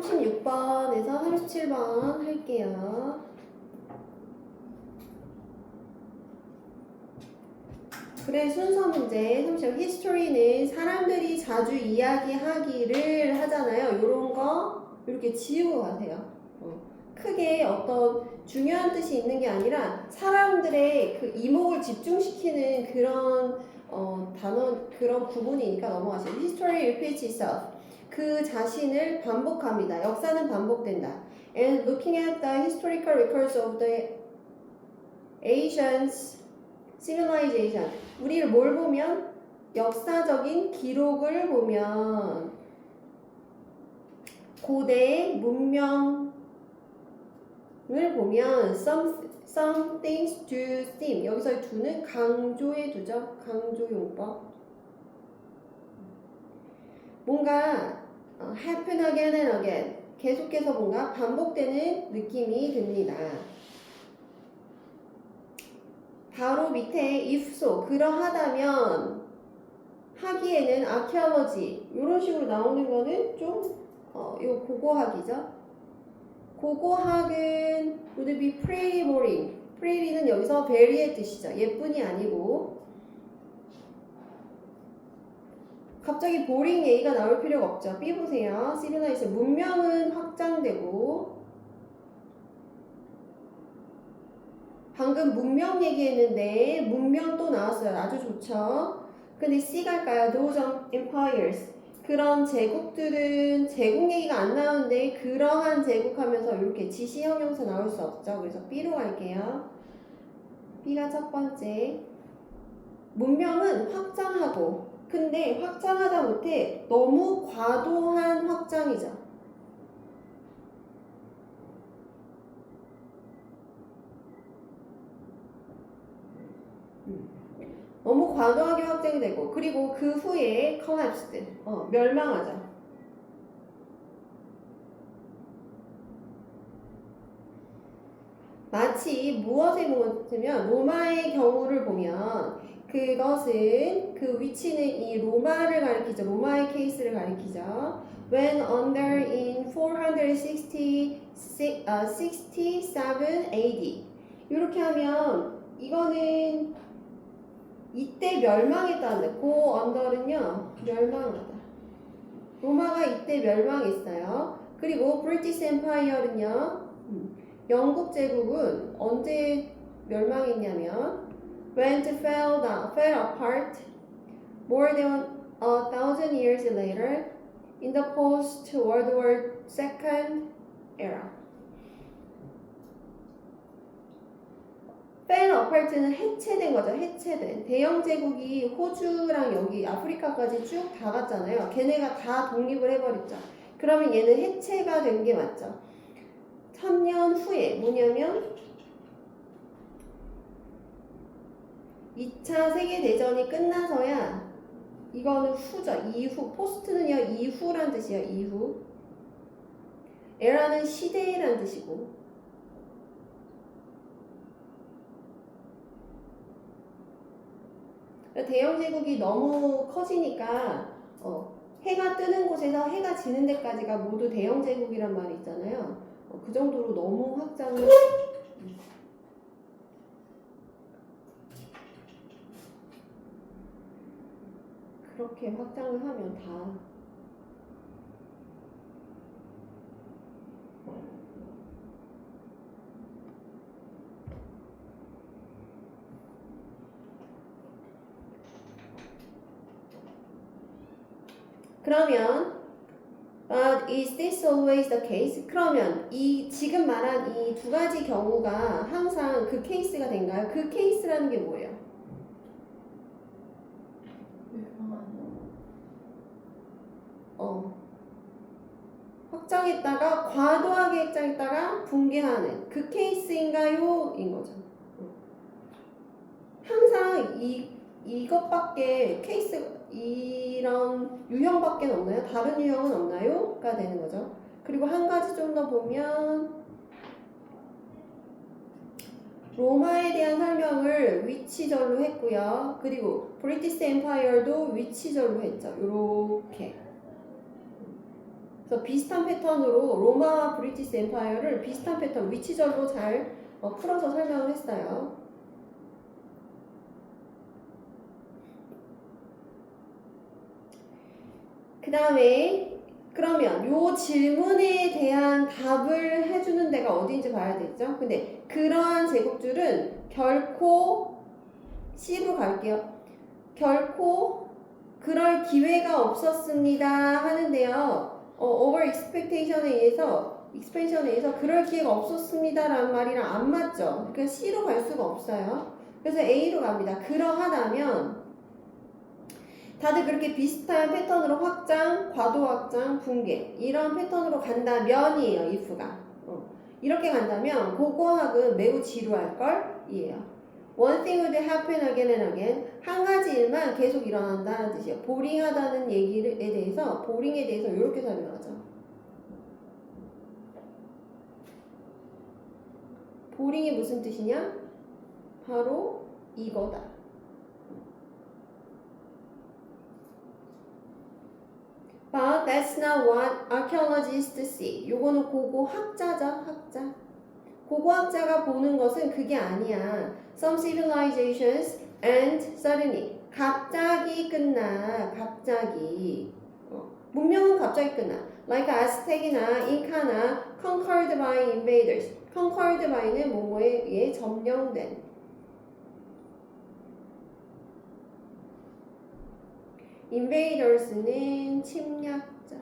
36번에서 37번 할게요. 그래, 순서 문제. 37번. history는 사람들이 자주 이야기하기를 하잖아요. 요런 거 이렇게 지우고 가세요. 크게 어떤 중요한 뜻이 있는 게 아니라 사람들의 그 이목을 집중시키는 그런 단어, 그런 구문이니까 넘어가세요. History repeats itself. 그 자신을 반복합니다. 역사는 반복된다. And looking at the historical records of the Asians civilization. 우리를 뭘 보면? 역사적인 기록을 보면 고대 문명을 보면 some things do seem. 여기서의 do는 강조해 두죠. 강조 용법. 뭔가 happen again and again. 계속해서 뭔가 반복되는 느낌이 듭니다. 바로 밑에 if so, 그러하다면 하기에는 archaeology 이런 식으로 나오는 거는 좀 요 고고학이죠. 고고학은 would be pretty boring. pretty는 여기서 very의 뜻이죠. 예쁜이 아니고 갑자기 boring 얘기가 나올 필요가 없죠. B 보세요. civilization 문명은 확장되고 방금 문명 얘기했는데 문명 또 나왔어요. 아주 좋죠. 근데 C 갈까요? Those empires. 그런 제국들은 제국 얘기가 안 나오는데 그러한 제국 하면서 이렇게 지시 형용사 나올 수 없죠. 그래서 B로 갈게요. B가 첫 번째. 문명은 확장하고 근데 확장하다 못해 너무 과도한 확장이죠. 너무 과도하게 확장이 되고 그리고 그 후에 collapsed 멸망하죠. 마치 무엇에 보면 로마의 경우를 보면 그것은 그 위치는 이 로마를 가리키죠. 로마의 케이스를 가리키죠. When under in 467 AD 이렇게 하면 이거는 이때 멸망했다는데 고 언더는요 멸망하다. 로마가 이때 멸망했어요. 그리고 British Empire는요 영국 제국은 언제 멸망했냐면 when it fell apart more than 1,000 years later in the post World War II era. fell apart는 해체된 거죠. 해체된. 대영 제국이 호주랑 여기 아프리카까지 쭉 다 갔잖아요. 걔네가 다 독립을 해버렸죠. 그러면 얘는 해체가 된 게 맞죠. 1000년 후에 뭐냐면 2차 세계대전이 끝나서야 이거는 후죠. 이후. 포스트는요 이후란 뜻이에요. 이후. 에라는 시대란 뜻이고 대영 제국이 너무 커지니까 해가 뜨는 곳에서 해가 지는 데까지가 모두 대영 제국이란 말이 있잖아요. 그 정도로 너무 확장을 그렇게 확장을 하면 다 그러면 But is this always the case? 그러면 이 지금 말한 이 두 가지 경우가 항상 그 케이스가 된가요? 그 케이스라는 게 뭐예요? 확장했다가 과도하게 확장했다가 붕괴하는 그 케이스인가요? 인 거죠. 항상 이것밖에 케이스 이런 유형밖에 없나요? 다른 유형은 없나요? 가 되는 거죠. 그리고 한 가지 좀 더 보면 로마에 대한 설명을 위치절로 했고요. 그리고 브리티시 엠파이어도 위치절로 했죠. 요렇게 그래서 비슷한 패턴으로 로마와 브리티시 엠파이어를 비슷한 패턴, 위치절로 잘 풀어서 설명을 했어요. 그 다음에 그러면 요 질문에 대한 답을 해주는 데가 어디인지 봐야 되죠. 근데 그러한 제곱줄은 결코 C로 갈게요. 결코 그럴 기회가 없었습니다 하는데요. over expectation에 의해서 그럴 기회가 없었습니다라는 말이랑 안 맞죠. 그러니까 C로 갈 수가 없어요. 그래서 A로 갑니다. 그러하다면 다들 그렇게 비슷한 패턴으로 확장, 과도 확장, 붕괴 이런 패턴으로 간다면이에요. if가 이렇게 간다면 고고학은 매우 지루할 걸이에요. One thing would happen again and again. 한 가지 일만 계속 일어난다는 뜻이에요. 보링하다는 얘기에 대해서 보링에 대해서 이렇게 설명하죠. 보링이 무슨 뜻이냐? 바로 이거다. But that's not what archaeologists see. 요거는 고고학자죠, 학자. 고고학자가 보는 것은 그게 아니야. Some civilizations and suddenly. 갑자기 끝나, 갑자기. 문명은 갑자기 끝나. Like Aztec이나 Inca나 conquered by invaders. conquered by는 뭐뭐에 의해 점령된. invaders는 침략자.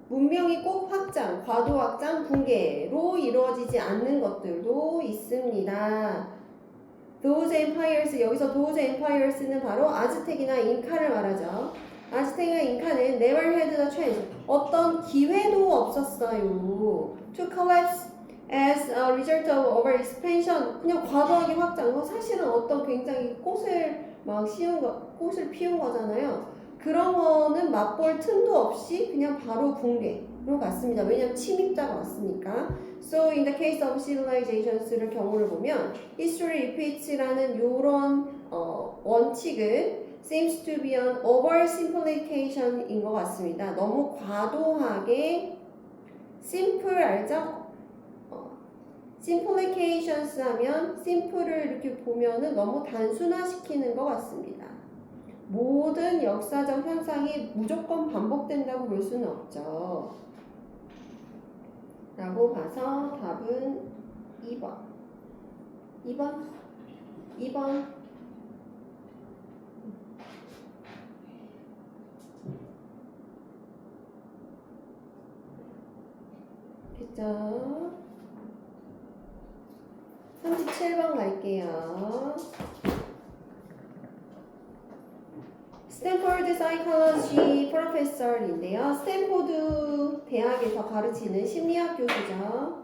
문명이 꼭 확장, 과도 확장, 붕괴로 이루어지지 않는 것들도 있습니다. Those empires, 여기서 those empires는 바로 아즈텍이나 잉카를 말하죠. 아즈텍이나 잉카는 never had the chance, 어떤 기회도 없었어요. To collapse as a result of overexpansion, 그냥 과도하게 확장. 사실은 어떤 굉장히 꽃을 꽃을 피운 거잖아요. 그런 거는 맛볼 틈도 없이 그냥 바로 붕괴로 갔습니다. 왜냐하면 침입자가 왔으니까. So in the case of civilizations를 경우를 보면 history repeats라는 요런 원칙은 seems to be an oversimplification인 것 같습니다. 너무 과도하게 simple 알죠? simplifications 하면 simple을 이렇게 보면은 너무 단순화시키는 것 같습니다. 모든 역사적 현상이 무조건 반복된다고 볼 수는 없죠. 라고 봐서 답은 2번. 2번. 됐죠? 37번 갈게요. 스탠포드 사이콜로지 프로페서인데요. 스탠포드 대학에서 가르치는 심리학 교수죠.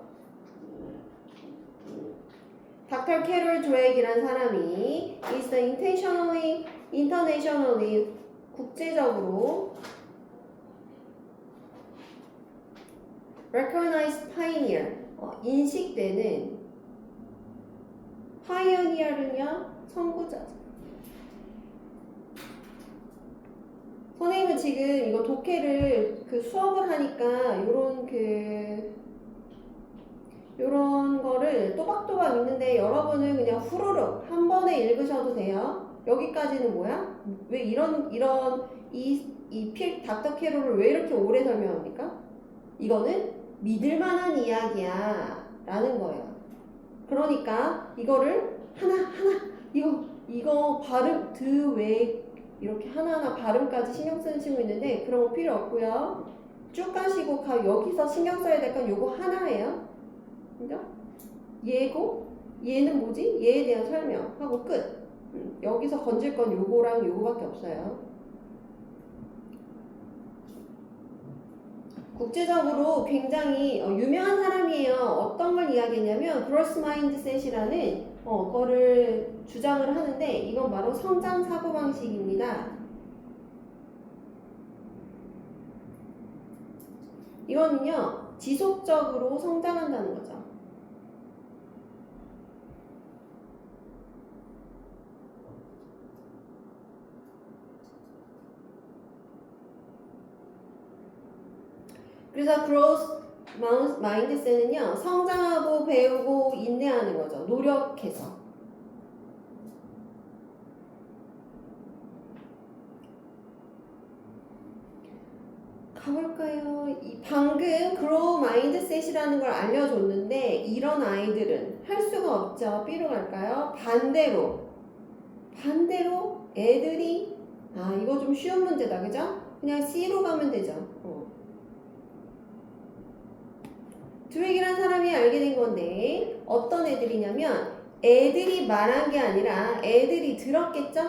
닥터 캐롤 드랙이라는 사람이 is the internationally 국제적으로 recognized pioneer 인식되는 pioneer는요 선구자죠. 선생님은 지금 이거 독해를 수업을 하니까 요런 거를 또박또박 읽는데 여러분은 그냥 후루룩 한 번에 읽으셔도 돼요. 여기까지는 뭐야? 왜 닥터 캐롤을 왜 이렇게 오래 설명합니까? 이거는 믿을만한 이야기야 라는 거예요. 그러니까 이거를 하나 이거 발음 왜 이렇게 하나하나 발음까지 신경 쓰는 친구 있는데 그런 거 필요 없고요. 쭉 가시고 여기서 신경 써야 될 건 요거 하나예요. 그죠? 얘고 얘는 뭐지? 얘에 대한 설명하고 끝. 여기서 건질 건 요거랑 요거밖에 없어요. 국제적으로 굉장히 유명한 사람이에요. 어떤 걸 이야기했냐면 그로스 마인드셋이라는 거를 주장을 하는데 이건 바로 성장 사고방식입니다. 이거는요 지속적으로 성장한다는 거죠. 그래서 growth mindset는요, 성장하고 배우고 인내하는 거죠. 노력해서. 가볼까요? 방금 grow mindset이라는 걸 알려줬는데 이런 아이들은 할 수가 없죠. B로 갈까요? 반대로 애들이 이거 좀 쉬운 문제다, 그죠? 그냥 C로 가면 되죠. 드웨기란 사람이 알게 된 건데 어떤 애들이냐면 애들이 말한 게 아니라 애들이 들었겠죠?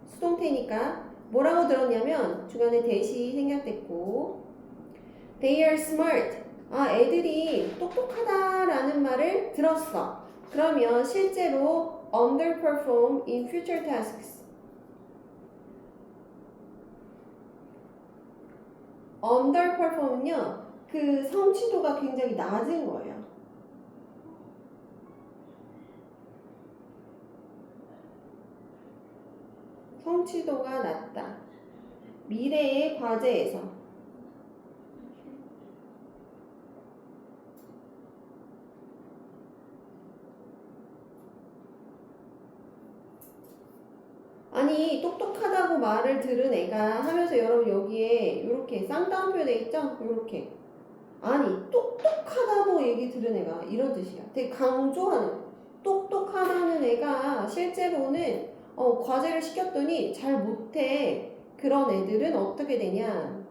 수동태니까 뭐라고 들었냐면 중간에 대시 생략됐고 They are smart. 애들이 똑똑하다라는 말을 들었어. 그러면 실제로 underperform in future tasks. underperform은요, 그 성취도가 굉장히 낮은 거예요. 성취도가 낮다. 미래의 과제에서. 아니, 똑똑하다고 말을 들은 애가 하면서 여러분 여기에 이렇게 쌍따옴표 돼 있죠? 이렇게. 아니, 똑똑하다고 얘기 들은 애가 이런 뜻이야. 되게 강조하는 거. 똑똑하다는 애가 실제로는 과제를 시켰더니 잘 못해. 그런 애들은 어떻게 되냐?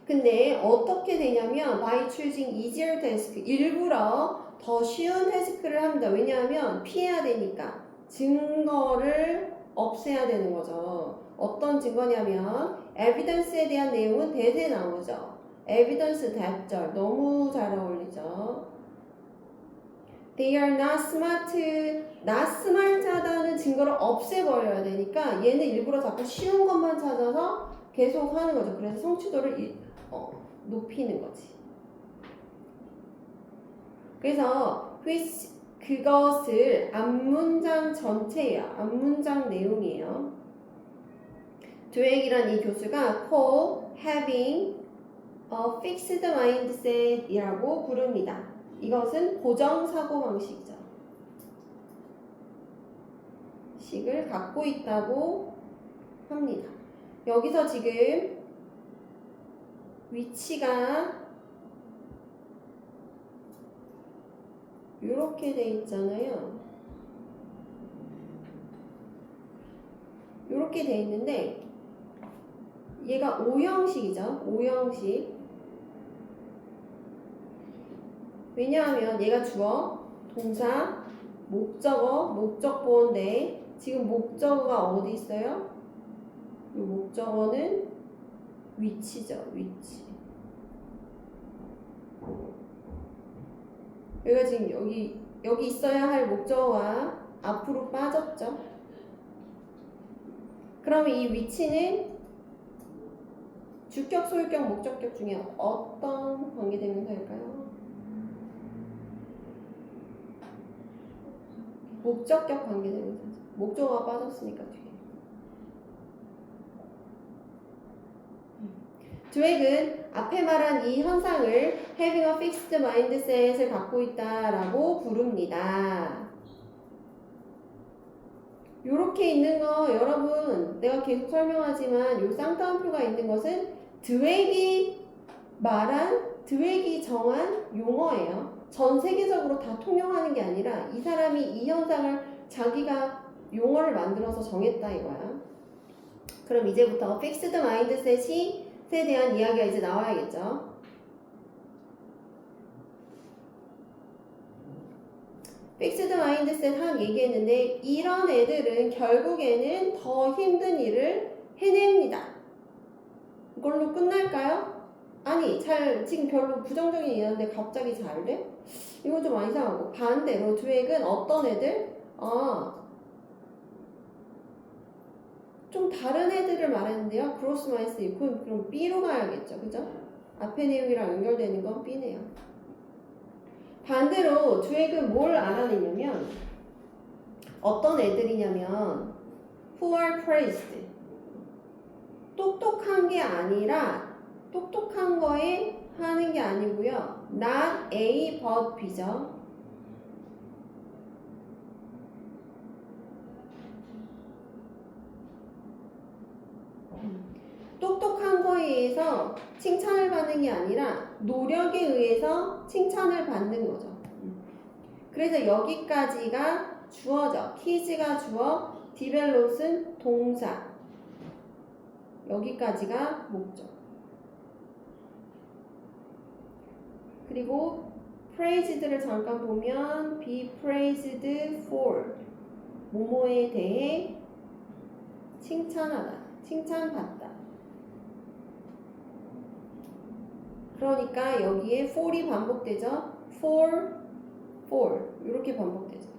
근데 어떻게 되냐면 by choosing easier task 일부러 더 쉬운 태스크를 합니다. 왜냐하면 피해야 되니까 증거를 없애야 되는 거죠. 어떤 증거냐면 evidence에 대한 내용은 대세 나오죠. evidence 대절 너무 잘 어울리죠. They are not smart. not smart 하다는 증거를 없애버려야 되니까 얘는 일부러 자꾸 쉬운 것만 찾아서 계속 하는 거죠. 그래서 성취도를 높이는 거지. 그래서 그것을 앞문장 전체예요. 앞문장 내용이에요. 드웨기란 이 교수가 call having a fixed mindset 이라고 부릅니다. 이것은 고정 사고방식이죠. 식을 갖고 있다고 합니다. 여기서 지금 위치가 이렇게 돼 있잖아요. 이렇게 돼 있는데 얘가 O형식이죠. O형식. 왜냐하면 얘가 주어, 동사, 목적어, 목적보어인데 지금 목적어가 어디 있어요? 이 목적어는 위치죠. 위치. 여기가 지금 여기 있어야 할 목적어가 앞으로 빠졌죠. 그러면 이 위치는 주격, 소유격, 목적격 중에 어떤 관계대명사일까요? 목적격 관계대명사죠. 목적어가 빠졌으니까 뒤에. 드웨그는 앞에 말한 이 현상을 having a fixed mindset을 갖고 있다라고 부릅니다. 요렇게 있는 거 여러분 내가 계속 설명하지만 요 쌍따옴표가 있는 것은 드웨기 정한 용어예요. 전 세계적으로 다 통용하는 게 아니라 이 사람이 이 현상을 자기가 용어를 만들어서 정했다 이거야. 그럼 이제부터 fixed mindset에 대한 이야기가 이제 나와야겠죠. 픽스드 마인드셋 한 얘기했는데 이런 애들은 결국에는 더 힘든 일을 해냅니다. 이걸로 끝날까요? 아니 지금 별로 부정적인 얘기인데 갑자기 잘 돼? 이건 좀 이상하고 반대로 드웨그는 어떤 애들? 좀 다른 애들을 말했는데요. 그로스 마인드셋 그럼 B로 가야겠죠. 그죠? 앞에 내용이랑 연결되는 건 B네요. 반대로 드웨그는 뭘 알아내냐면 어떤 애들이냐면 who are praised 똑똑한 게 아니고요. not A but B죠. 똑똑한 거에 의해서 칭찬을 받는 게 아니라 노력에 의해서 칭찬을 받는 거죠. 그래서 여기까지가 주어죠. 키즈가 주어, develop은 동사. 여기까지가 목적. 그리고 praised를 잠깐 보면 be praised for 뭐뭐에 대해 칭찬하다, 칭찬받다. 그러니까 여기에 for이 반복되죠. for 이렇게 반복되죠.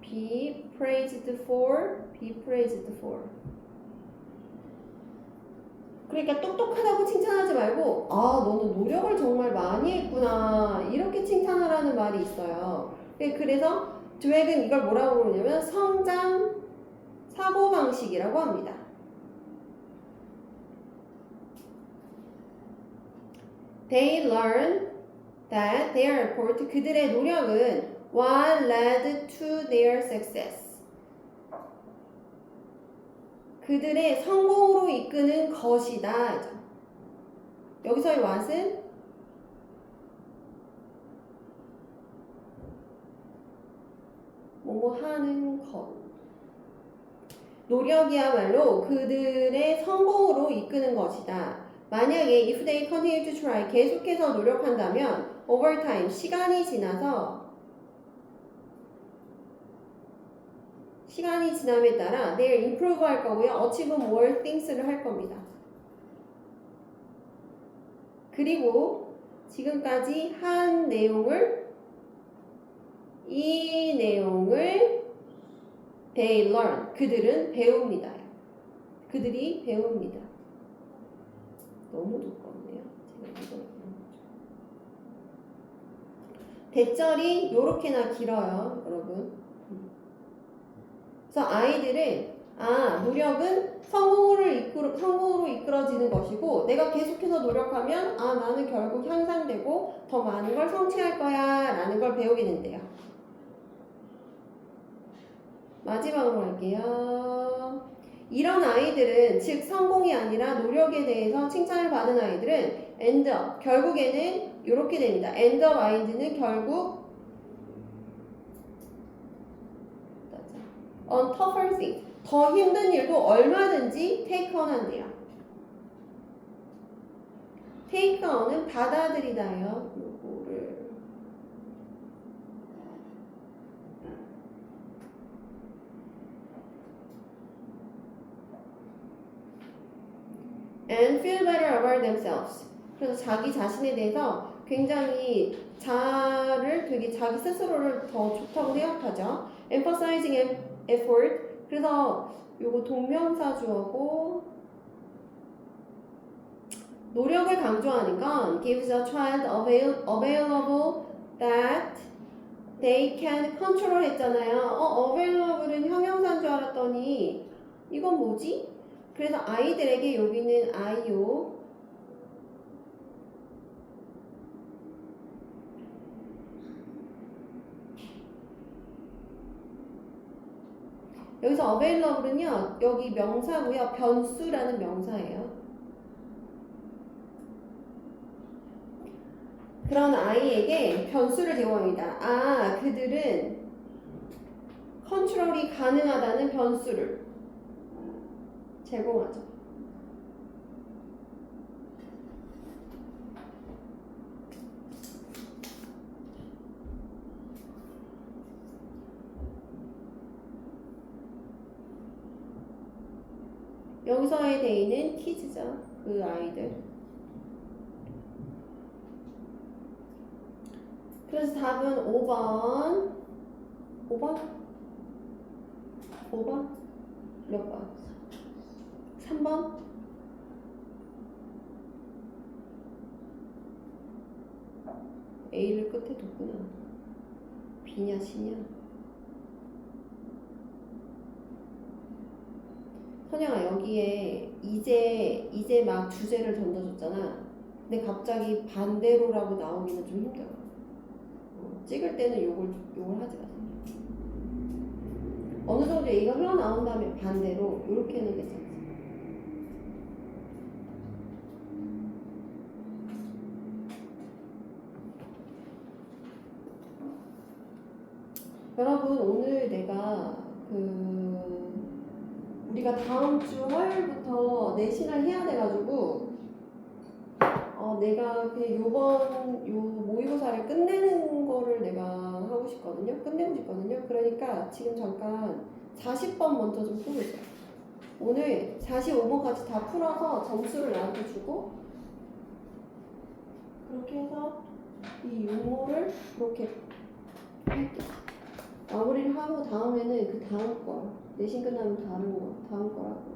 be praised for. 그러니까 똑똑하다고 칭찬하지 말고 너는 노력을 정말 많이 했구나 이렇게 칭찬하라는 말이 있어요. 그래서 드웩은 이걸 뭐라고 그러냐면 성장 사고방식이라고 합니다. They learn that their effort, 그들의 노력은 what led to their success. 그들의 성공으로 이끄는 것이다. 여기서의 what은 뭐뭐 하는 것. 노력이야말로 그들의 성공으로 이끄는 것이다. 만약에 if they continue to try, 계속해서 노력한다면 over time, 시간이 지남에 따라 they'll improve 할 거고요. achieve more things를 할 겁니다. 그리고 지금까지 한 내용을 이 내용을 they learn, 그들은 배웁니다. 그들이 배웁니다. 너무 두껍네요. 제가 이거 대절이 요렇게나 길어요, 여러분. 그래서 아이들은 노력은 성공으로 이끌어지는 것이고 내가 계속해서 노력하면 나는 결국 향상되고 더 많은 걸 성취할 거야 라는 걸 배우게 된대요. 마지막으로 할게요. 이런 아이들은 즉 성공이 아니라 노력에 대해서 칭찬을 받은 아이들은 end up, 결국에는 이렇게 됩니다. end up mind는 결국 on tougher things, 더 힘든 일도 얼마든지 take on 한대요. take on은 받아들이다요. 요거를 and feel better about themselves. 그래서 자기 자신에 대해서 굉장히 되게 자기 스스로를 더 좋다고 생각하죠. emphasizing effort. 그래서 요거 동명사 주어고 노력을 강조하는 건 gives a child available that they can control 했잖아요. available은 형용사인 줄 알았더니 이건 뭐지? 그래서 아이들에게 여기는 아이요. 여기서 available은요, 여기 명사고요. 변수라는 명사예요. 그런 아이에게 변수를 제공합니다. 그들은 컨트롤이 가능하다는 변수를 제공하죠. 여기서의 데이는 키즈죠. 그 아이들. 그래서 답은 5번. 5번? 5번? 몇 번? 3번? A를 끝에 뒀구나. B냐 C냐? 선영아 여기에 이제 막 주제를 던져줬잖아. 근데 갑자기 반대로라고 나오기는 좀 힘들어. 찍을 때는 요걸 하지 마세요. 어느 정도 얘기가 흘러나온 다음에 반대로 이렇게는 괜찮지. 여러분 오늘 내가 우리가 다음 주 화요일부터 내신을 해야 돼가지고 내가 그냥 요번 요 모의고사를 끝내는 거를 내가 하고 싶거든요. 끝내고 싶거든요. 그러니까 지금 잠깐 40번 먼저 좀 풀고 있어요. 오늘 45번까지 다 풀어서 점수를 나한테 주고 그렇게 해서 이 용어를 그렇게 할게요. 마무리를 하고 다음에는 그 다음 거 내신 끝나면 다음 거라고.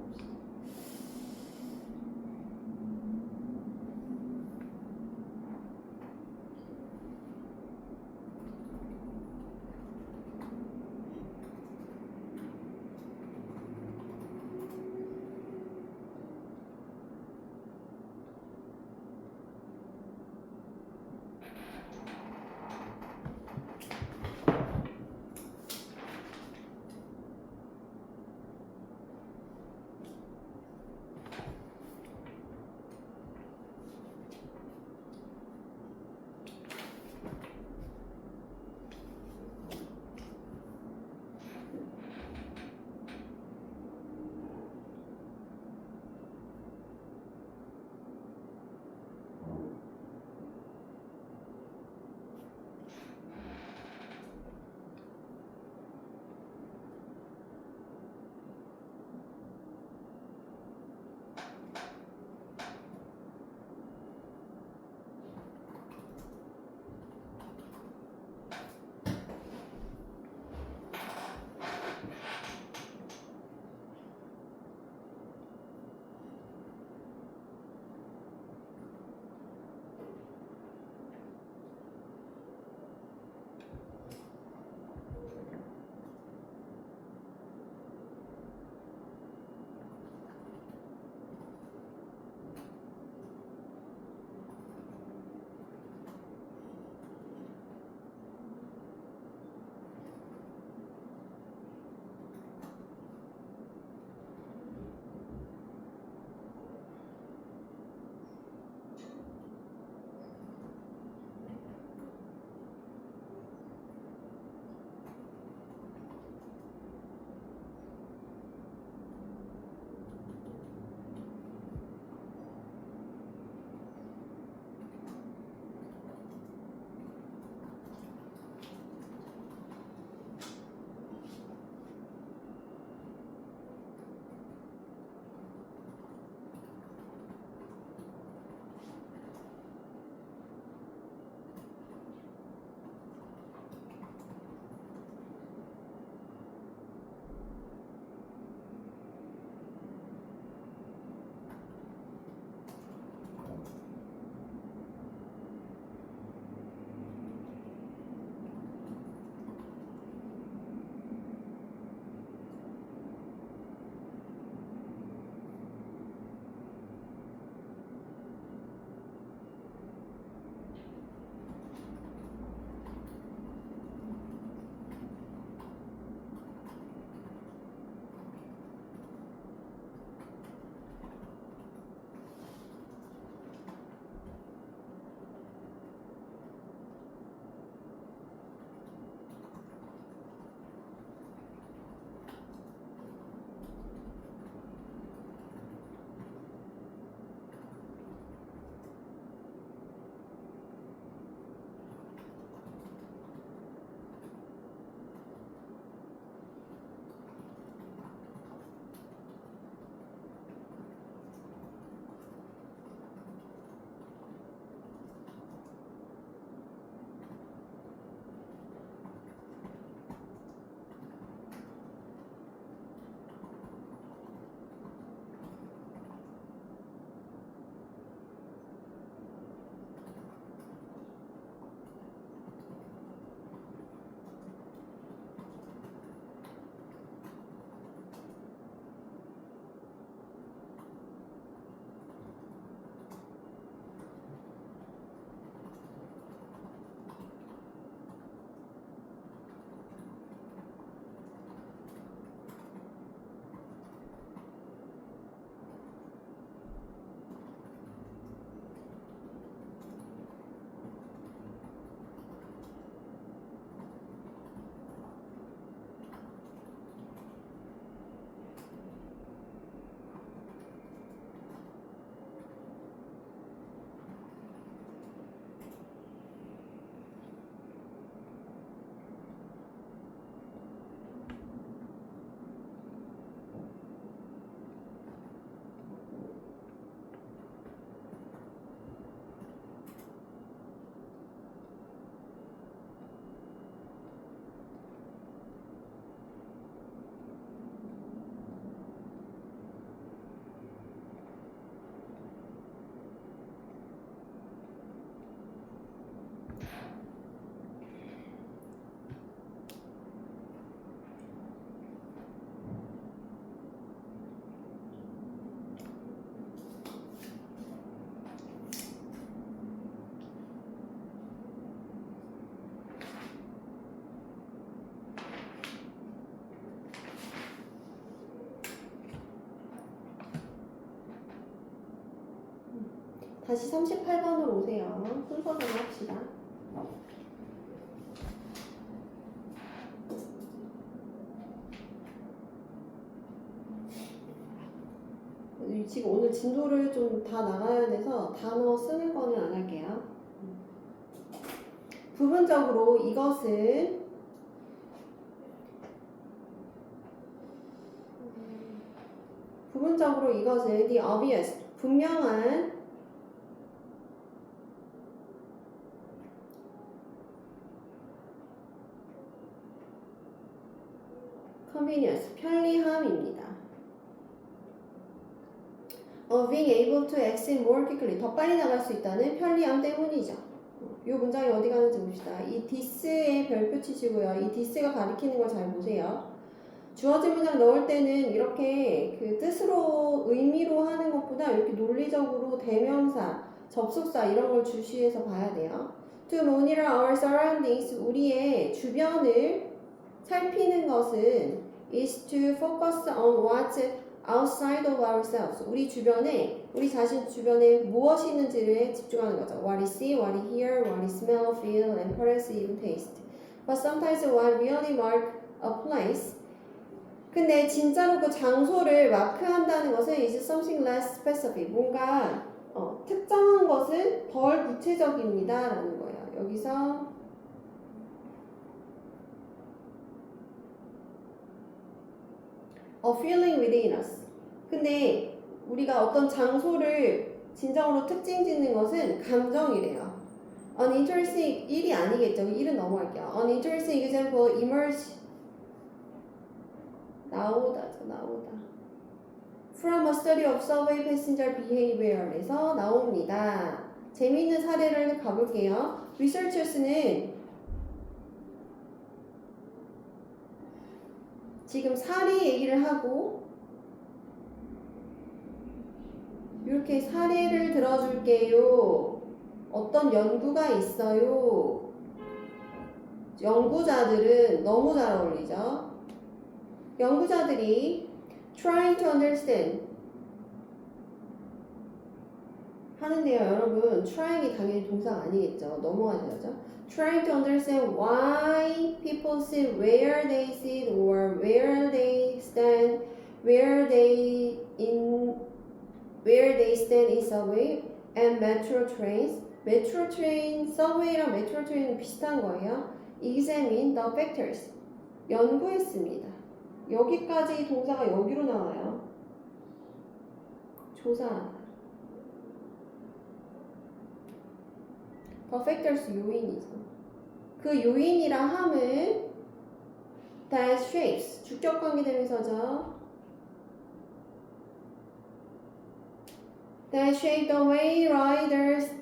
다시 38번으로 오세요. 순서대로 합시다. 지금 오늘 진도를 좀 다 나가야 돼서 단어 쓰는 거는 안 할게요. 부분적으로 이것은 the obvious, 분명한 convenience, 편리함입니다. of being able to exit more quickly, 더 빨리 나갈 수 있다는 편리함 때문이죠. 이 문장이 어디 가는지 봅시다. 이 this에 별표 치시고요. 이 this가 가리키는 걸 잘 보세요. 주어진 문장 넣을 때는 이렇게 그 뜻으로 의미로 하는 것보다 이렇게 논리적으로 대명사, 접속사 이런 걸 주시해서 봐야 돼요. To monitor our surroundings, 우리의 주변을 살피는 것은 is to focus on what's outside of ourselves. 우리 주변에, 우리 자신 주변에 무엇이 있는지를 집중하는 거죠. What is see, what is hear, what is smell, feel, and perhaps even taste. But sometimes what really mark a place. 근데 진짜로 그 장소를 마크한다는 것은 is something less specific. 뭔가 특정한 것은 덜 구체적입니다. 라는 거예요. 여기서 a feeling within us. 근데 우리가 어떤 장소를 진정으로 특징 짓는 것은 감정이래요. An interesting, 일이 아니겠죠. 일은 넘어갈게요. An interesting example emerge. 나오다. From a study of subway passenger behavior에서 나옵니다. 재미있는 사례를 가볼게요. Researchers는 지금 사례 얘기를 하고 이렇게 사례를 들어줄게요. 어떤 연구가 있어요. 연구자들은 너무 잘 어울리죠. 연구자들이 trying to understand 하는데요. 여러분, trying이 당연히 동사가 아니겠죠. 넘어가셔야죠. Trying to understand why people sit where they sit or where they stand, where they stand in subway and metro trains. metro train, subway랑 metro train은 비슷한 거예요. Examine the factors. 연구했습니다. 여기까지 동사가 여기로 나와요. 조사하다. The factors 요인이죠. 그 요인이라 함은 that shapes 주격 관계대명사죠. That shape the way riders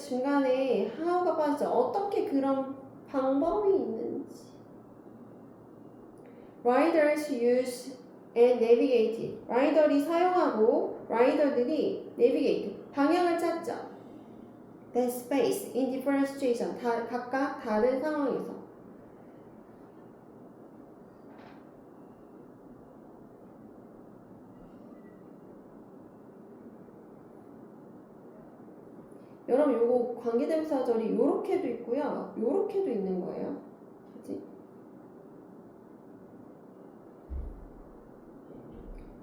중간에 how가 빠지죠. 어떻게 그런 방법이 있는지. Riders use and navigate. 라이더들이 사용하고 라이더들이 navigate 방향을 찾죠. That space in different situation 각각 다른 상황에서. 여러분 요거 관계대명사절이 요렇게도 있고요. 요렇게도 있는 거예요. 그치?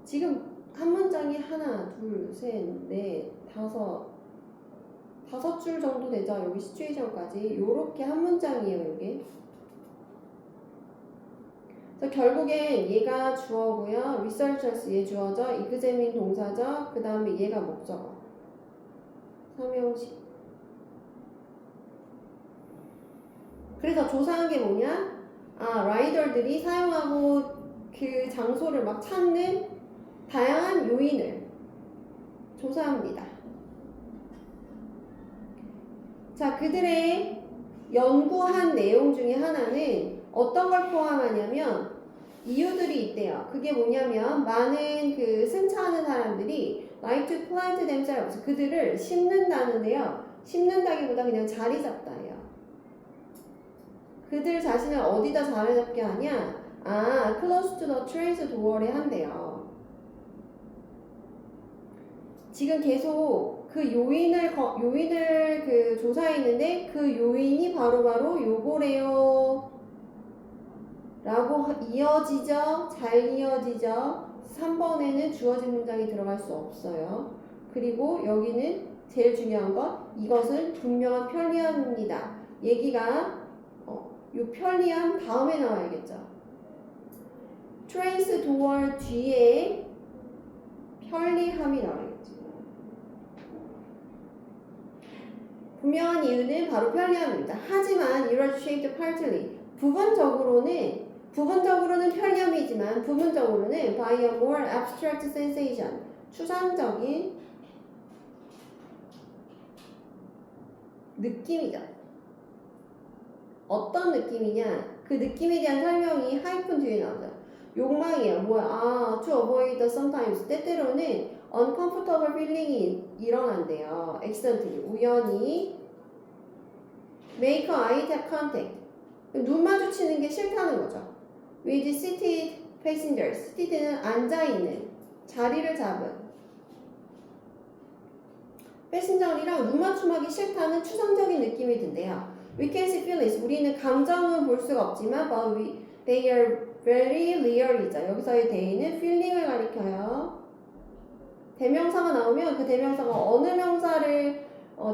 지금 한 문장이 하나, 둘, 셋, 넷, 다섯 줄 정도 되죠. 여기 시츄에이션까지 요렇게 한 문장이에요. 이게. 그래서 결국엔 얘가 주어고요. researchers 얘 주어죠. examine 동사죠. 그 다음에 얘가 목적어. 삼형식. 그래서 조사한 게 뭐냐? 라이더들이 사용하고 그 장소를 막 찾는 다양한 요인을 조사합니다. 자, 그들의 연구한 내용 중에 하나는 어떤 걸 포함하냐면 이유들이 있대요. 그게 뭐냐면 많은 그 승차하는 사람들이 like to plant themselves 그들을 심는다는데요. 심는다기보다 그냥 자리 잡다예요. 그들 자신을 어디다 자리 잡게 하냐? close to the train's door에 한대요. 지금 계속 그 요인을 그 조사했는데 그 요인이 바로 요거래요. 라고 이어지죠? 잘 이어지죠? 3번에는 주어진 문장이 들어갈 수 없어요. 그리고 여기는 제일 중요한 건 이것은 분명한 편리함입니다. 얘기가 요 편리함 다음에 나와야겠죠. trace door 뒤에 편리함이 나와야겠죠. 분명한 이유는 바로 편리함입니다. 하지만 irradiated partly 부분적으로는 편리함이지만 부분적으로는 by a more abstract sensation 추상적인 느낌이죠. 어떤 느낌이냐? 그 느낌에 대한 설명이 하이픈 뒤에 나오죠. 욕망이에요. 뭐야? to avoid sometimes 때때로는 uncomfortable feeling이 일어난대요. accidentally 우연히 make eye contact 눈 마주치는 게 싫다는 거죠. with seated passengers seated는 앉아있는 자리를 잡은 패신저들이랑 눈 맞춤하기 싫다는 추상적인 느낌이 든대요. We can see feelings. 우리는 감정은 볼 수가 없지만 but they are very real 이죠. 여기서의 they는 feeling을 가리켜요. 대명사가 나오면 그 대명사가 어느 명사를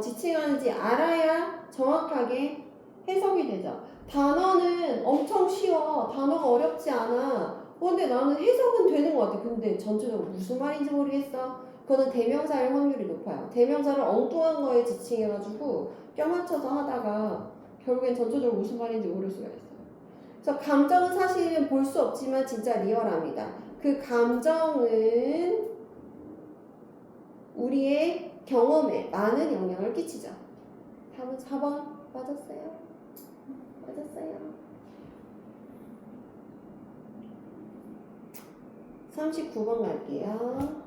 지칭하는지 알아야 정확하게 해석이 되죠. 단어는 엄청 쉬워. 단어가 어렵지 않아. 근데 나는 해석은 되는 것 같아. 근데 전체적으로 무슨 말인지 모르겠어. 그거는 대명사일 확률이 높아요. 대명사를 엉뚱한 거에 지칭해가지고 껴맞춰서 하다가 결국엔 전체적으로 무슨 말인지 모를 수가 있어요. 그래서 감정은 사실은 볼 수 없지만 진짜 리얼합니다. 그 감정은 우리의 경험에 많은 영향을 끼치죠. 다음은 4번 맞았어요? 맞았어요. 39번 갈게요.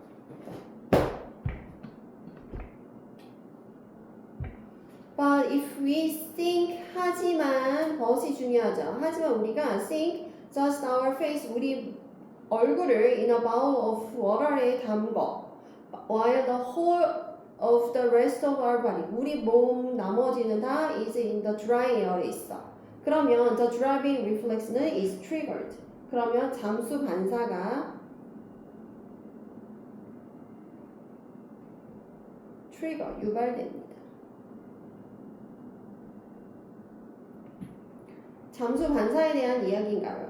But if we think 하지만 but이 중요하죠. 하지만 우리가 think just our face 우리 얼굴을 in a bowl of water에 담궈 while the whole of the rest of our body 우리 몸 나머지는 다 is in the dry air에 있어. 그러면 the driving reflex는 is triggered. 그러면 잠수 반사가 유발됩니다. 잠수 반사에 대한 이야기인가요?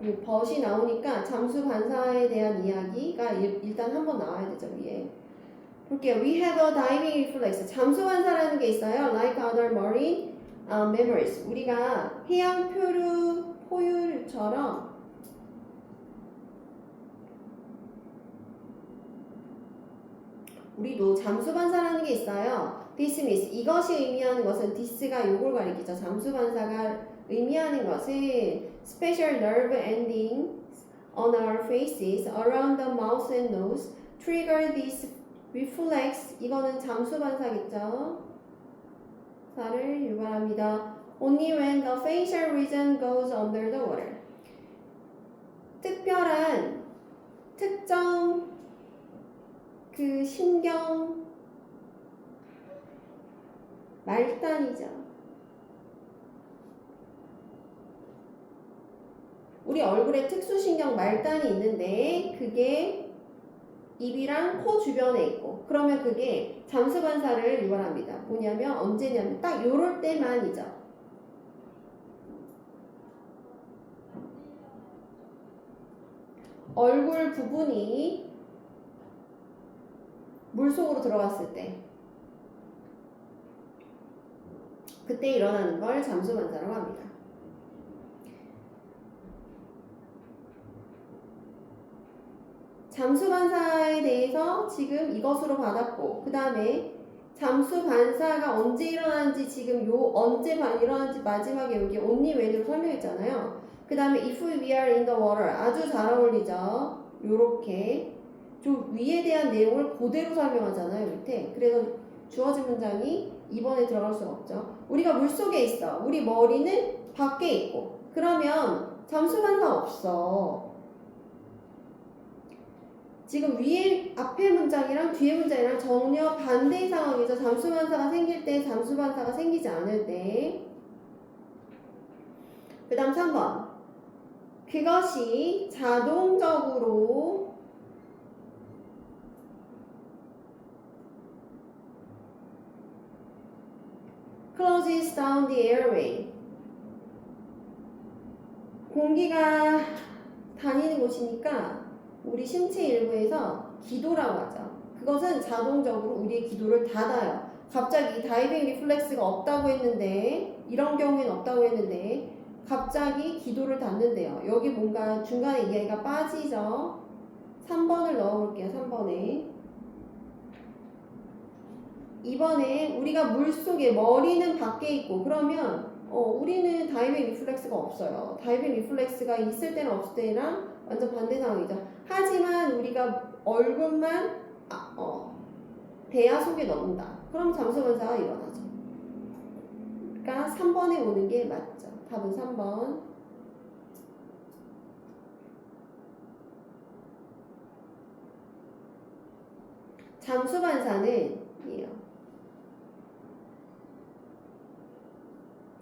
그리고 벗이 나오니까 잠수 반사에 대한 이야기가 일단 한번 나와야 되죠, 위에. 볼게요. We have a diving reflex. 잠수 반사라는 게 있어요. Like other marine mammals. 우리가 해양 포유류처럼 우리도 잠수 반사라는 게 있어요. dismiss. 이것이 의미하는 것은 this가 요걸 가리키죠. 잠수 반사가 의미하는 것은 special nerve endings on our faces around the mouth and nose trigger this reflex. 이거는 잠수 반사겠죠. 사를 유발합니다. Only when the facial region goes under the water. 특정 그 신경 말단이죠. 우리 얼굴에 특수신경 말단이 있는데 그게 입이랑 코 주변에 있고 그러면 그게 잠수 반사를 유발합니다. 뭐냐면 언제냐면 딱 요럴 때만이죠. 얼굴 부분이 물속으로 들어갔을 때 그때 일어나는 걸 잠수 반사라고 합니다. 잠수 반사에 대해서 지금 이것으로 받았고 그 다음에 잠수 반사가 언제 일어나는지 지금 언제 일어나는지 마지막에 여기 only when으로 설명했잖아요. 그 다음에 if we are in the water 아주 잘 어울리죠. 요렇게 좀 위에 대한 내용을 그대로 설명하잖아요. 밑에. 그래서 주어진 문장이 2번에 들어갈 수가 없죠. 우리가 물속에 있어. 우리 머리는 밖에 있고 그러면 잠수 반사 없어. 지금 위에 앞에 문장이랑 뒤에 문장이랑 전혀 반대의 상황이죠. 잠수반사가 생길 때, 잠수반사가 생기지 않을 때. 그 다음 3번. 그것이 자동적으로 closes down the airway. 공기가 다니는 곳이니까 우리 신체 일부에서 기도라고 하죠. 그것은 자동적으로 우리의 기도를 닫아요. 갑자기 다이빙 리플렉스가 없다고 했는데, 이런 경우에는 없다고 했는데 갑자기 기도를 닫는데요. 여기 뭔가 중간에 이야기가 빠지죠. 3번을 넣어볼게요. 3번에 2번에 우리가 물속에 머리는 밖에 있고 그러면 우리는 다이빙 리플렉스가 없어요. 다이빙 리플렉스가 있을 때랑 없을 때랑 완전 반대 상황이죠. 하지만 우리가 얼굴만 대야 속에 넣는다. 그럼 잠수반사가 일어나죠. 그러니까 3번에 오는 게 맞죠. 답은 3번. 잠수반사는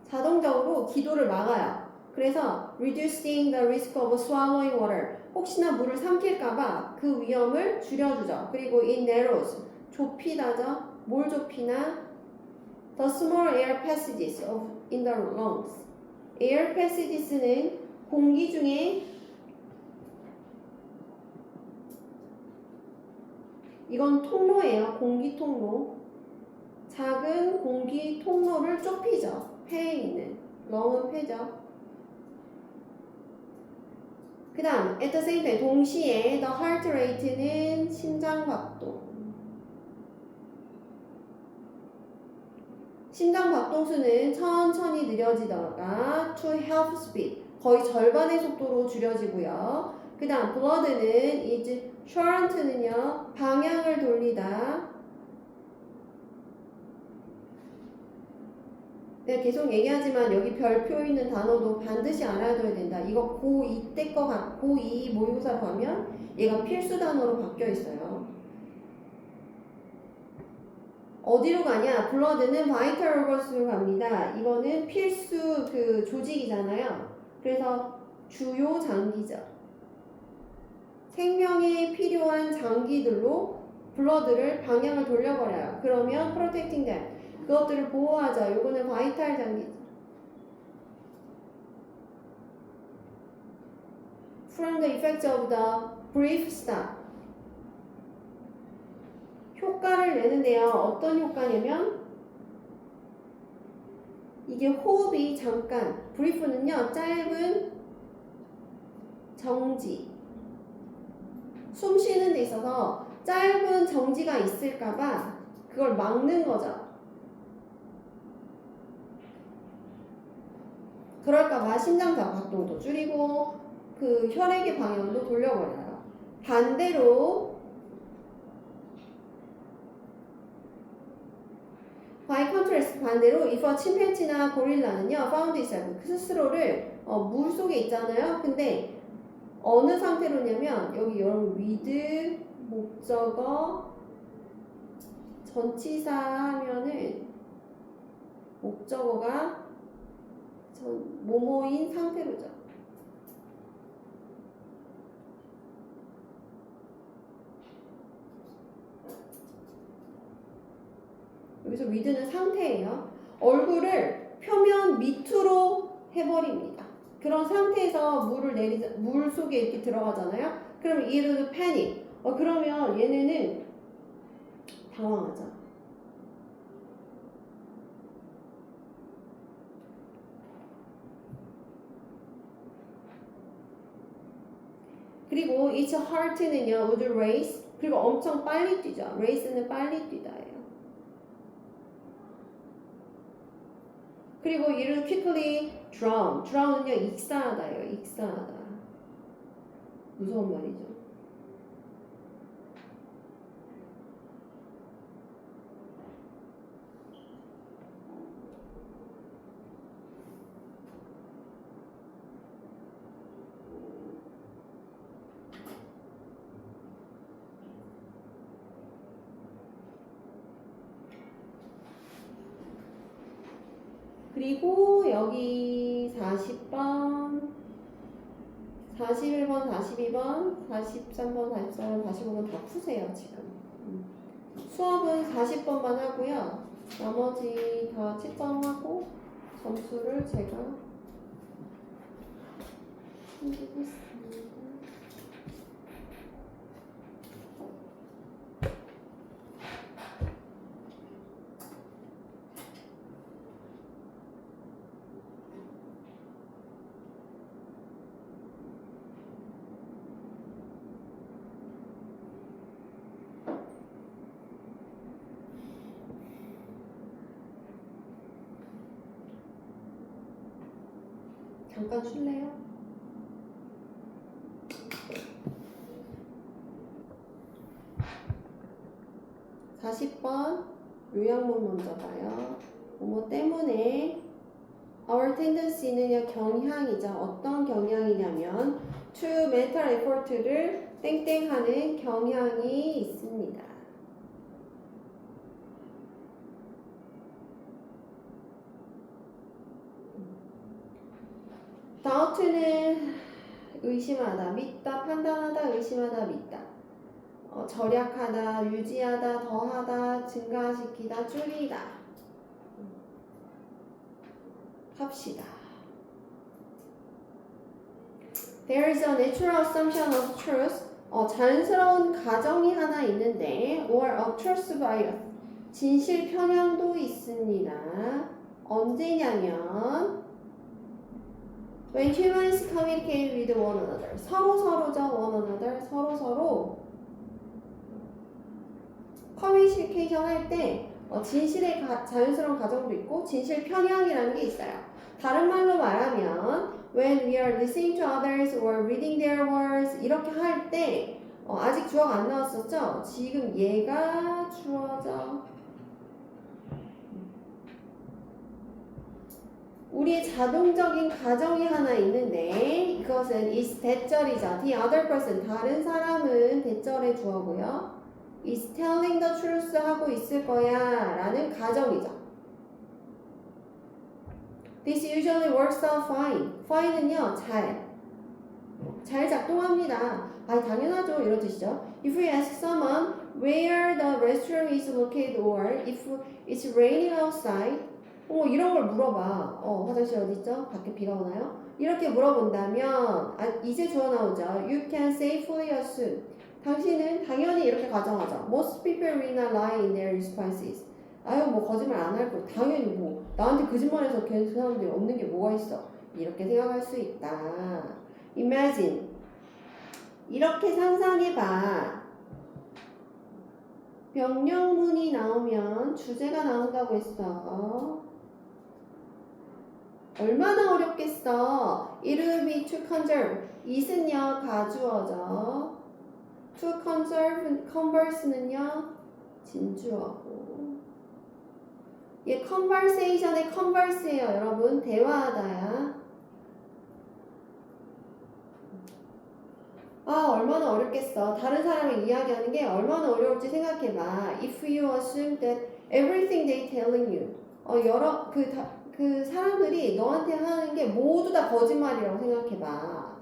자동적으로 기도를 막아요. 그래서 reducing the risk of swallowing water. 혹시나 물을 삼킬까봐 그 위험을 줄여주죠. 그리고 it narrows. 좁히다죠. 뭘 좁히나? The small air passages in the lungs. air passages는 공기 중에 이건 통로예요. 공기 통로. 작은 공기 통로를 좁히죠. 폐에 있는. 렁은 폐죠. 그 다음 at the same time 동시에 the heart rate는 심장박동. 심장박동수는 천천히 느려지다가 to half speed 거의 절반의 속도로 줄여지고요. 그 다음 blood는 is short는요 방향을 돌리다. 내가 계속 얘기하지만 여기 별표 있는 단어도 반드시 알아둬야 된다. 이거 고2 때 거 고2 모의고사로 가면 얘가 필수 단어로 바뀌어 있어요. 어디로 가냐? 블러드는 바이탈 오거스로 갑니다. 이거는 필수 그 조직이잖아요. 그래서 주요 장기죠. 생명에 필요한 장기들로 블러드를 방향을 돌려버려요. 그러면 protecting them. 그것들을 보호하죠. 요거는 바이탈 장기죠. From the effects of the brief stop. 효과를 내는데요. 어떤 효과냐면 이게 호흡이 잠깐 brief는요. 짧은 정지. 숨 쉬는 데 있어서 짧은 정지가 있을까봐 그걸 막는 거죠. 그럴까봐 심장박동도 줄이고 그 혈액의 방향도 돌려버려요. 반대로 by contrast 반대로 if a 침팬지나 고릴라는요 found itself 그 스스로를 물 속에 있잖아요. 근데 어느 상태로냐면 여기 여러분 with 목적어 전치사 하면은 목적어가 뭐뭐인 상태로죠. 여기서 with는 상태예요. 얼굴을 표면 밑으로 해버립니다. 그런 상태에서 물 속에 이렇게 들어가잖아요. 그러면 얘도 패닉. 그러면 얘네는 당황하죠. 그리고 its heart는요, would race. 그리고 엄청 빨리 뛰죠. race는 빨리 뛰다예요. 그리고 이를 quickly drown. drown은요, 익사하다예요. 익사하다. 무서운 말이죠. 그리고 여기 40번, 41번, 42번, 43번, 44번, 45번 다 푸세요, 지금. 수업은 40번만 하고요. 나머지 다 채점하고 점수를 제가 챙기겠습니다. 잠깐 쉴래요? (40번) 요약문 먼저 봐요. 뭐뭐 때문에 our tendency는요 경향이죠. 어떤 경향이냐면 to mental effort를 땡땡하는 경향이 있습니다. doubt는 의심하다, 믿다, 판단하다, 의심하다, 믿다. 절약하다, 유지하다, 더하다, 증가시키다, 줄이다. 합시다. There is a natural assumption of truth. 자연스러운 가정이 하나 있는데 or a truth bias. 진실 편향도 있습니다. 언제냐면 when humans communicate with one another. 서로죠. one another. 서로 커뮤니케이션 할 때 진실의 자연스러운 가정도 있고 진실 편향이라는 게 있어요. 다른 말로 말하면 when we are listening to others or reading their words 이렇게 할 때 아직 주어가 안 나왔었죠? 지금 얘가 주어죠. 우리의 자동적인 가정이 하나 있는데 이것은 is 대절이죠. The other person 다른 사람은 대절의 주어고요. is telling the truth 하고 있을 거야 라는 가정이죠. This usually works out fine. fine은요 잘 작동합니다. 당연하죠 이런 뜻이죠. If we ask someone where the restroom is located or if it's raining outside 이런 걸 물어봐. 화장실 어디 있죠? 밖에 비가 오나요? 이렇게 물어본다면 이제 주어 나오죠. You can safely assume. 당신은 당연히 이렇게 가정하죠. Most people will not lie in their responses. 거짓말 안 할 거. 당연히 나한테 거짓말해서 그 사람들이 없는 게 뭐가 있어. 이렇게 생각할 수 있다. Imagine. 이렇게 상상해봐. 명령문이 나오면 주제가 나온다고 했어. 얼마나 어렵겠어. It will be to conserve. it은요 가주어죠. To converse는요 진주어고. 얘 conversation의 converse예요 여러분. 대화하다야. 얼마나 어렵겠어. 다른 사람을 이야기하는 게 얼마나 어려울지 생각해봐. If you assume that everything they telling you 그 사람들이 너한테 하는 게 모두 다 거짓말이라고 생각해봐.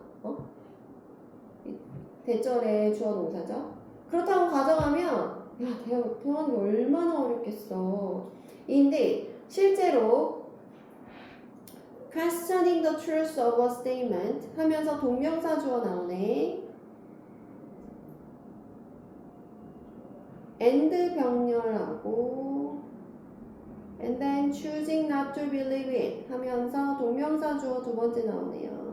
대절의 주어 동사죠. 그렇다고 가정하면 대화하는 게 얼마나 어렵겠어. 근데 실제로 questioning the truth of a statement 하면서 동명사 주어 나오네. and 병렬하고 and then choosing not to believe it 하면서 동명사 주어 두 번째 나오네요.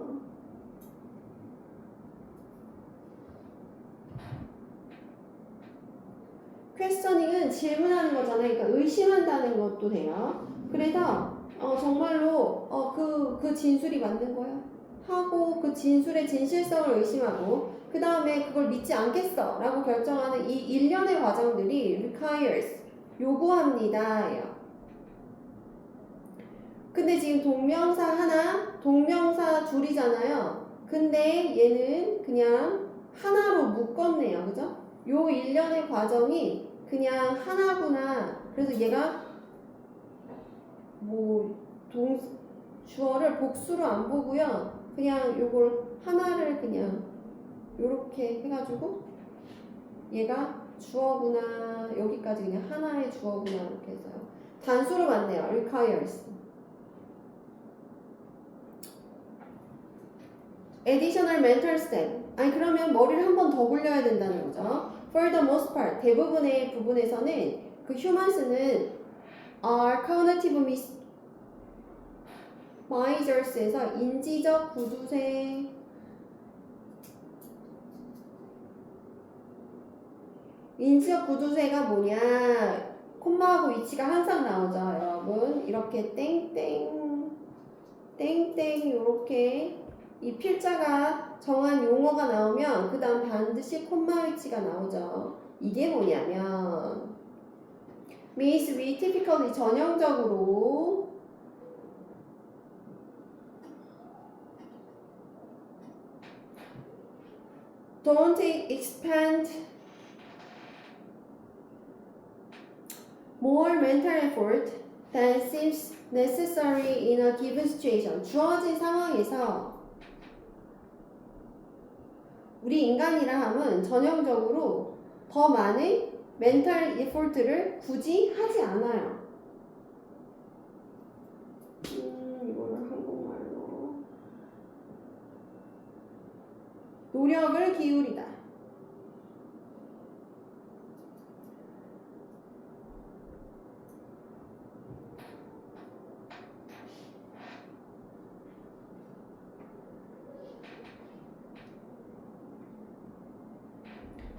questioning은 질문하는 거잖아요. 그러니까 의심한다는 것도 돼요. 그래서 정말로 그 진술이 맞는 거야 하고 그 진술의 진실성을 의심하고 그 다음에 그걸 믿지 않겠어 라고 결정하는 이 일련의 과정들이 requires 요구합니다. 근데 지금 동명사 하나, 동명사 둘이잖아요. 근데 얘는 그냥 하나로 묶었네요. 그죠? 요 일련의 과정이 그냥 하나구나. 그래서 얘가 주어를 복수로 안 보고요. 그냥 요걸 하나를 그냥 요렇게 해가지고 얘가 주어구나 여기까지 그냥 하나의 주어구나 이렇게 해서요. 단수로 봤네요. requires. additional mental step. 아니 그러면 머리를 한 번 더 굴려야 된다는 거죠. For the most part, 대부분의 부분에서는 그 humans는 are cognitive misors에서 인지적 구두쇠 인지적 구두쇠가 뭐냐? 콤마하고 위치가 항상 나오죠, 여러분. 이렇게 땡땡 땡땡 요렇게 이 필자가 정한 용어가 나오면 그 다음 반드시 콤마 위치가 나오죠. 이게 뭐냐면 means we typically 전형적으로 don't expand more mental effort than seems necessary in a given situation. 주어진 상황에서 우리 인간이라 함은 전형적으로 더 많은 멘탈 에포트를 굳이 하지 않아요. 이거를 한국말로 노력을 기울이다.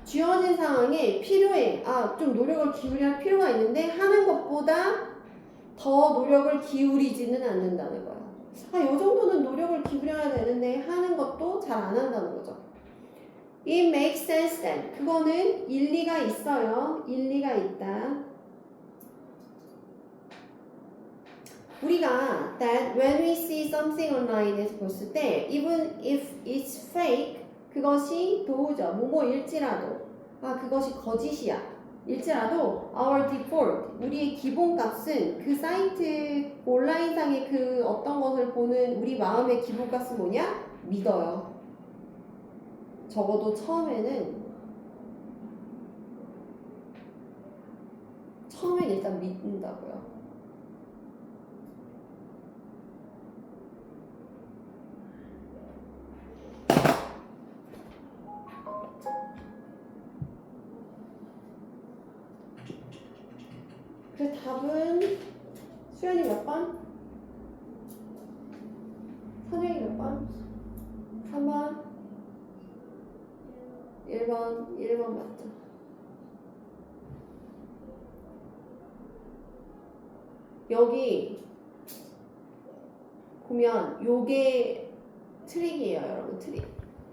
주어진 상황에 필요해. 좀 노력을 기울여야 할 필요가 있는데 하는 것보다 더 노력을 기울이지는 않는다는 거야. 이 정도는 노력을 기울여야 되는데 하는 것도 잘 안 한다는 거죠. It makes sense then. 그거는 일리가 있어요. 일리가 있다. 우리가 that when we see something online에서 봤을 때 even if it's fake 그것이 도우죠. 뭐뭐일지라도 그것이 거짓이야. 일지라도 our default 우리의 기본값은 그 사이트 온라인상의 그 어떤 것을 보는 우리 마음의 기본값은 뭐냐? 믿어요. 적어도 처음엔 일단 믿는다고요. 그 답은 수연이 몇 번? 선영이 몇 번? 3번? 1번 맞죠? 여기 보면 요게 트릭이에요, 여러분. 트릭.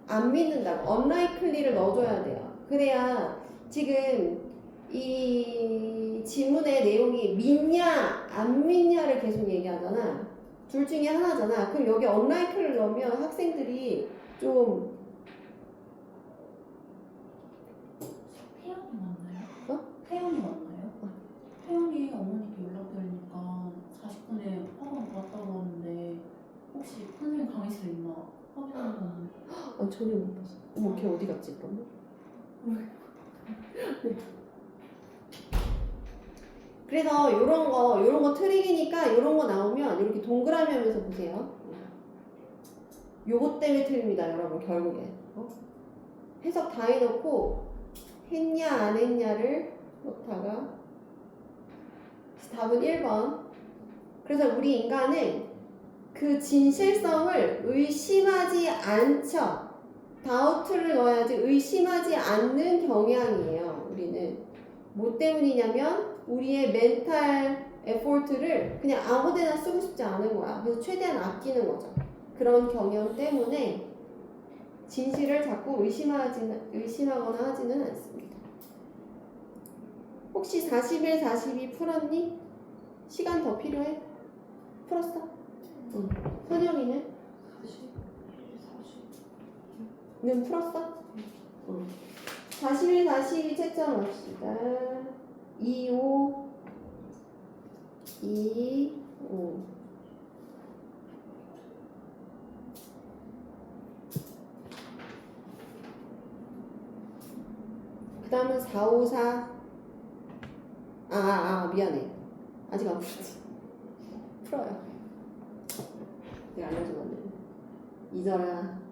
안 믿는다고. unlikely를 넣어줘야 돼요. 그래야 지금 이 지문의 내용이 믿냐 안 믿냐를 계속 얘기하잖아. 둘 중에 하나잖아. 그럼 여기 unlikely를 넣으면 학생들이 좀 태연이 맞나요? 태연이 맞나요? 태연이 어머니께 연락드리니까 40분에 학원 갔다고 하는데 혹시 선생님 강의실에 있나 확인하는 건 전혀 못 봤어. 어머, 걔 어디 갔지, 그러면? 네. 그래서 요런 거 트릭이니까 요런 거 나오면 이렇게 동그라미 하면서 보세요. 요것 때문에 틀립니다, 여러분, 결국에. 해석 다 해놓고 했냐 안 했냐를 놓다가 답은 1번. 그래서 우리 인간은 그 진실성을 의심하지 않죠. 다우트를 넣어야지 의심하지 않는 경향이에요. 우리는 뭐 때문이냐면 우리의 멘탈 에포트를 그냥 아무데나 쓰고 싶지 않은 거야. 그래서 최대한 아끼는 거죠. 그런 경향 때문에 진실을 자꾸 의심하거나 하지는 않습니다. 혹시 41, 42 풀었니? 시간 더 필요해? 풀었어? 응. 선영이는? 40는 풀었어? 응. 41, 42 채점합시다. 2, 5, 2, 5. 그 다음은 454. 미안해. 아직 안 풀었지. 풀어요. 내가 알려주면 안 돼. 2절아.